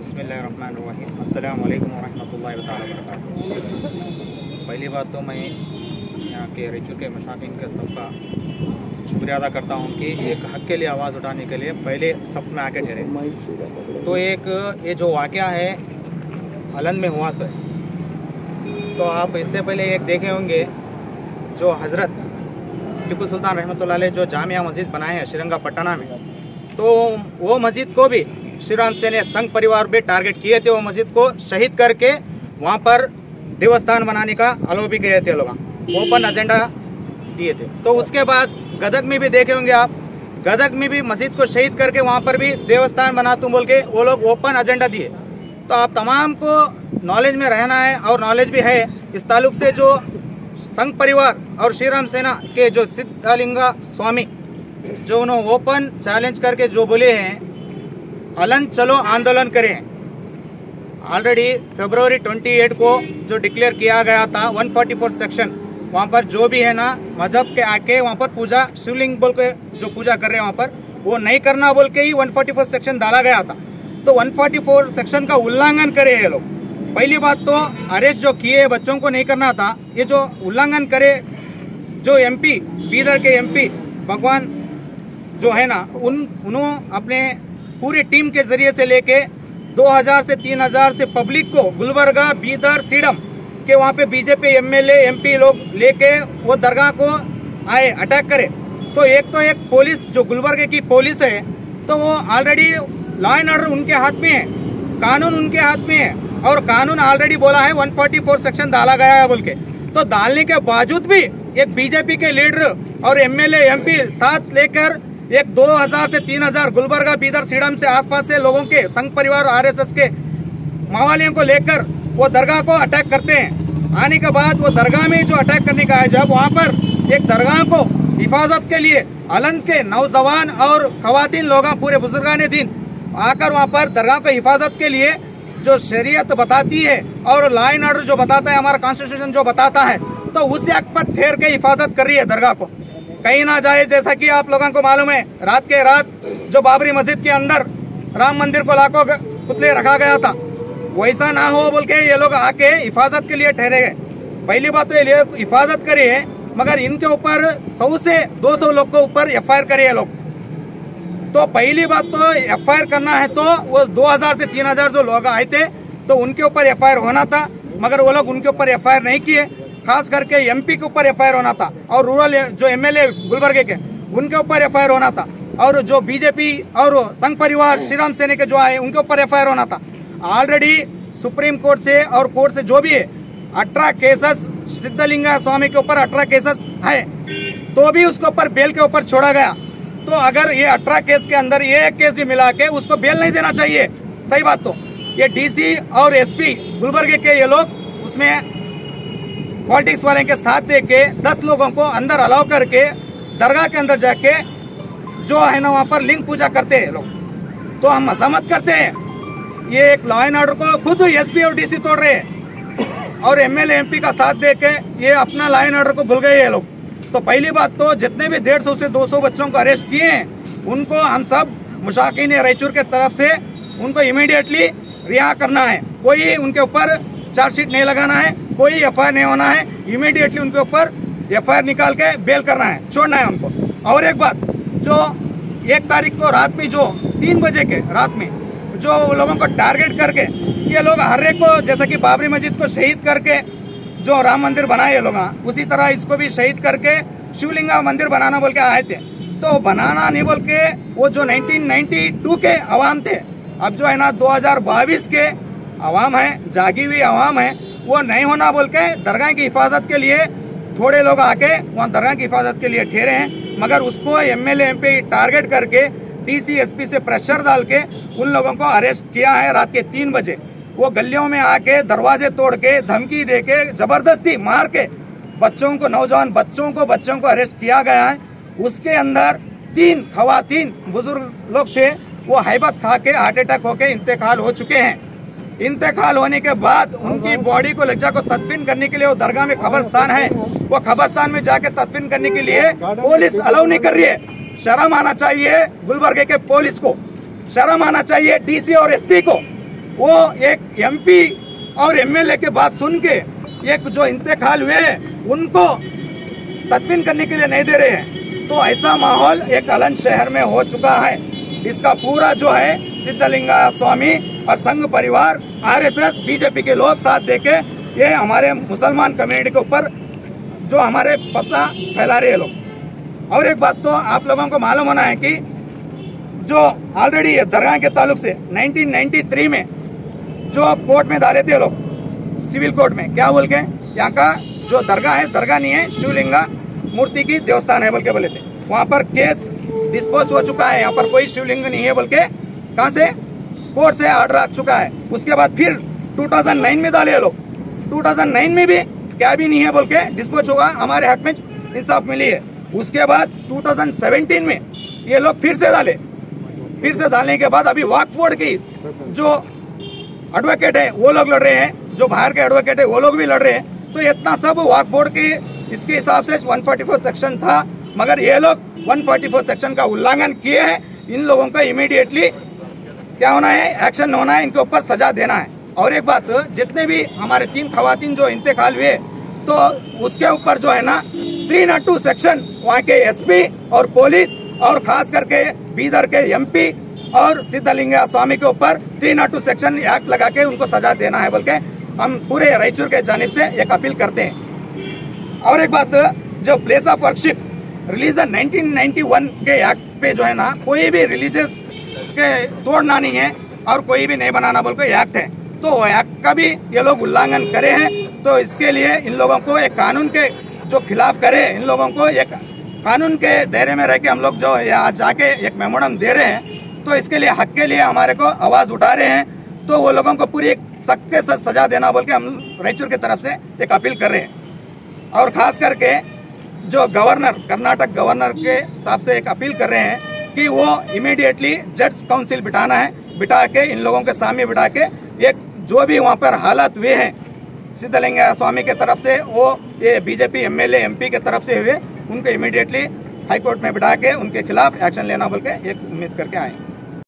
बिस्मिल्लाहिर्रहमानिर्रहीम। अस्सलाम वालेकुम वरहमतुल्लाहि वबरकातुहू। पहली बात तो मैं यहाँ के रेचूर के मशाकिन के सबका शुक्रिया अदा करता हूँ कि एक हक़ के लिए आवाज़ उठाने के लिए पहले सब में आके ठहरे। तो एक ये जो वाक़या है अलन में हुआ सर, तो आप इससे पहले एक देखे होंगे जो हज़रत टीपू सुल्तान रहमतुल्लाह अलैह जो जामिया मस्जिद बनाए हैं श्रीरंगपट्टना में, तो वो मस्जिद को भी श्री राम सेना संघ परिवार पे टारगेट किए थे। वो मस्जिद को शहीद करके वहाँ पर देवस्थान बनाने का आलोप भी किए थे, लोग ओपन एजेंडा दिए थे। तो उसके बाद गदग में भी देखे होंगे आप, गदग में भी मस्जिद को शहीद करके वहाँ पर भी देवस्थान बना तुम बोल के वो लोग ओपन एजेंडा दिए। तो आप तमाम को नॉलेज में रहना है और नॉलेज भी है इस ताल्लुक से। जो संघ परिवार और श्री राम सेना के जो सिद्धलिंगा स्वामी जो उन्होंने ओपन चैलेंज करके जो बोले हैं अलन चलो आंदोलन करें, ऑलरेडी फरवरी 28 को जो डिक्लेयर किया गया था 144 सेक्शन, वहाँ पर जो भी है ना मजहब के आके वहाँ पर पूजा शिवलिंग बोल के जो पूजा कर रहे हैं वहाँ पर वो नहीं करना बोल के ही 144 सेक्शन डाला गया था। तो 144 सेक्शन का उल्लंघन करे ये लोग। पहली बात तो अरेस्ट जो किए बच्चों को नहीं करना था, ये जो उल्लंघन करे जो एमपी बीदर के एमपी भगवान जो है ना उन्होंने अपने पूरी टीम के जरिए से लेके 2000 से 3000 से पब्लिक को गुलबर्गा बीदर सीडम के वहाँ पे बीजेपी एमएलए एमपी लोग लेके वो दरगाह को आए अटैक करे। तो एक पुलिस जो गुलबर्गे की पुलिस है तो वो ऑलरेडी लॉ एंड ऑर्डर उनके हाथ में है, कानून उनके हाथ में है और कानून ऑलरेडी बोला है 144 सेक्शन डाला गया है बोल के। तो डालने के बावजूद भी एक बीजेपी के लीडर और एमएलए एमपी साथ लेकर एक 2000 से 3000 गुलबर्गा बीदर सीडम से आसपास से लोगों के संघ परिवार आरएसएस के मावालियों को लेकर वो दरगाह को अटैक करते हैं। आने के बाद वो दरगाह में जो अटैक करने का है, जब वहाँ पर एक दरगाह को हिफाजत के लिए अलन के नौजवान और खवातीन लोग पूरे बुजुर्गाने दिन आकर वहाँ पर दरगाह को हिफाजत के लिए जो शरीयत बताती है और लॉ एंड ऑर्डर जो बताता है, हमारा कॉन्स्टिट्यूशन जो बताता है, तो उस एक्ट पर ठहर के हिफाजत कर रही है दरगाह को कहीं ना जाए। जैसा कि आप लोगों को मालूम है रात के रात जो बाबरी मस्जिद के अंदर राम मंदिर को लाखों पुतले रखा गया था, वैसा ना हो बोल के ये लोग आके हिफाजत के लिए ठहरे गए। पहली बात तो ये हिफाजत करे है, मगर इनके ऊपर 100 से 200 लोग के ऊपर एफआईआर करे लोग। तो पहली बात तो एफआईआर करना है तो वो 2000 से 3000 जो लोग आए थे तो उनके ऊपर एफआईआर होना था, मगर वो लोग उनके ऊपर एफआईआर नहीं किए। खास करके एमपी के ऊपर एफआईआर होना था और रूरल जो एमएलए गुलबर्गे के उनके ऊपर एफआईआर होना था, और जो बीजेपी और संघ परिवार श्री राम सेना के जो आए उनके ऊपर एफआईआर होना था। ऑलरेडी सुप्रीम कोर्ट से और कोर्ट से जो भी है 18 केसेस सिद्धलिंगा स्वामी के ऊपर 18 केसेस है, तो भी उसके ऊपर बेल के ऊपर छोड़ा गया। तो अगर ये 18 केस के अंदर ये एक केस भी मिला के उसको बेल नहीं देना चाहिए। सही बात तो ये डीसी और एसपी गुलबर्गे के ये लोग उसमें पॉलिटिक्स वाले के साथ दे के 10 लोगों को अंदर अलाउ करके दरगाह के अंदर जाके जो है ना वहाँ पर लिंग पूजा करते हैं लोग। तो हम मजम्मत करते हैं, ये एक लॉ एंड ऑर्डर को खुद एसपी और डीसी तोड़ रहे हैं और एमएलए एमपी का साथ दे के ये अपना लॉ एंड ऑर्डर को भूल गए ये लोग। तो पहली बात तो जितने भी 150 से 200 बच्चों को अरेस्ट किए हैं उनको हम सब मुशाकिन रायचूर के तरफ से उनको इमीडिएटली रिहा करना है। कोई उनके ऊपर चार्जशीट नहीं लगाना है, कोई एफआईआर नहीं होना है, इमीडिएटली उनके ऊपर एफआईआर निकाल के बेल करना है, छोड़ना है उनको। और एक बात, जो 1 तारीख को रात में जो 3 बजे के रात में जो लोगों को टारगेट करके ये लोग हर एक को जैसा कि बाबरी मस्जिद को शहीद करके जो राम मंदिर बनाए ये लोग, उसी तरह इसको भी शहीद करके शिवलिंगा मंदिर बनाना बोल के आए थे। तो बनाना नहीं बोल के वो जो 1992 के अवाम थे, अब जो है ना 2022 के अवाम है, जागी हुई अवाम है, वो नहीं होना बोल के दरगाह की हिफाजत के लिए थोड़े लोग आके वहाँ दरगाह की हिफाजत के लिए ठहरे हैं, मगर उसको एमएलए एमपी टारगेट करके डीसी एसपी से प्रेशर डाल के उन लोगों को अरेस्ट किया है। रात के 3 बजे वो गलियों में आके दरवाजे तोड़ के धमकी दे के जबरदस्ती मार के बच्चों को नौजवान बच्चों को अरेस्ट किया गया है। उसके अंदर 3 खवातीन बुजुर्ग लोग थे, वो हैबत खा के हार्ट अटैक होके इंतकाल हो चुके हैं। इंतकाल होने के बाद उनकी बॉडी को लज्जा को तदफीन करने के लिए वो दरगाह में कब्रिस्तान है, वो कब्रिस्तान में जाके तदफीन करने के लिए पुलिस अलाउ नहीं कर रही है। शर्म आना चाहिए गुलबर्गे के पुलिस को, शर्म आना चाहिए डीसी और एसपी को। वो एक MP और MLA के बात सुन के एक जो इंतकाल हुए उनको तदफीन करने के लिए नहीं दे रहे हैं। तो ऐसा माहौल एक अलंज शहर में हो चुका है। इसका पूरा जो है सिद्धलिंगा स्वामी और संघ परिवार, RSS, BJP के लोग साथ देके ये हमारे मुसलमान कम्युनिटी के ऊपर जो हमारे पता फैला रहे हैं लोग। और एक बात तो आप लोगों को मालूम होना है कि जो ऑलरेडी दरगाह के ताल्लुक से 1993 में जो कोर्ट में डाले थे लोग, सिविल कोर्ट में, क्या बोल के यहाँ का जो दरगाह है, दरगाह नहीं है, शिवलिंगा मूर्ति की देवस्थान है बोल के बोले थे। वहाँ पर केस डिस्पोज हो चुका है, यहाँ पर कोई शिवलिंग नहीं है बोल के कहाँ से कोर्ट से ऑर्डर आ चुका है। उसके बाद फिर 2009 में डाले लोग, 2009 में भी क्या भी नहीं है बोल के डिस्पोज होगा, हमारे हक में इंसाफ मिली है। उसके बाद 2017 में ये लोग फिर से डाले, फिर से डालने के बाद अभी वक्फ बोर्ड की जो एडवोकेट है वो लोग लड़ रहे हैं, जो बाहर के एडवोकेट है वो लोग भी लड़ रहे हैं। तो इतना सब वक्फ बोर्ड की इसके हिसाब से 144 सेक्शन था, मगर ये लोग 144 सेक्शन का उल्लंघन किए हैं। इन लोगों का इमीडिएटली क्या होना है, एक्शन होना है, इनके ऊपर सजा देना है। और एक बात, जितने भी हमारे 3 खवातीन जो इंतकाल हुए तो उसके ऊपर जो है ना 302 सेक्शन वहाँ के SP और पुलिस और खास करके बीदर के MP और सिद्धलिंगा स्वामी के ऊपर 302 सेक्शन एक्ट लगा के उनको सजा देना है बोल के हम पूरे रायचूर के जानिब से एक अपील करते हैं। और एक बात, जो प्लेस ऑफ वर्शिप रिलीजन 1991 के एक्ट पे जो है ना कोई भी रिलीजियस के तोड़ना नहीं है और कोई भी नहीं बनाना बोल के एक्ट है, तो एक्ट का भी ये लोग उल्लंघन करे हैं। तो इसके लिए इन लोगों को एक कानून के जो खिलाफ करे, इन लोगों को एक कानून के दायरे में रह के हम लोग जो आज जाके एक मेमोरंडम दे रहे हैं, तो इसके लिए हक के लिए हमारे को आवाज़ उठा रहे हैं। तो वो लोगों को पूरी सख्त के साथ सजा देना बोल के हम रायचूर की तरफ से एक अपील कर रहे हैं। और ख़ास करके जो गवर्नर, कर्नाटक गवर्नर के हिसाब से एक अपील कर रहे हैं कि वो इमीडिएटली जज काउंसिल बिठाना है, बिठा के इन लोगों के सामने बिठा के एक जो भी वहाँ पर हालात हुए हैं सिद्धलिंगा स्वामी के तरफ से, वो ये BJP MLA MP के तरफ से हुए, उनको इमीडिएटली हाई कोर्ट में बिठा के उनके खिलाफ एक्शन लेना बोल के एक उम्मीद करके आए।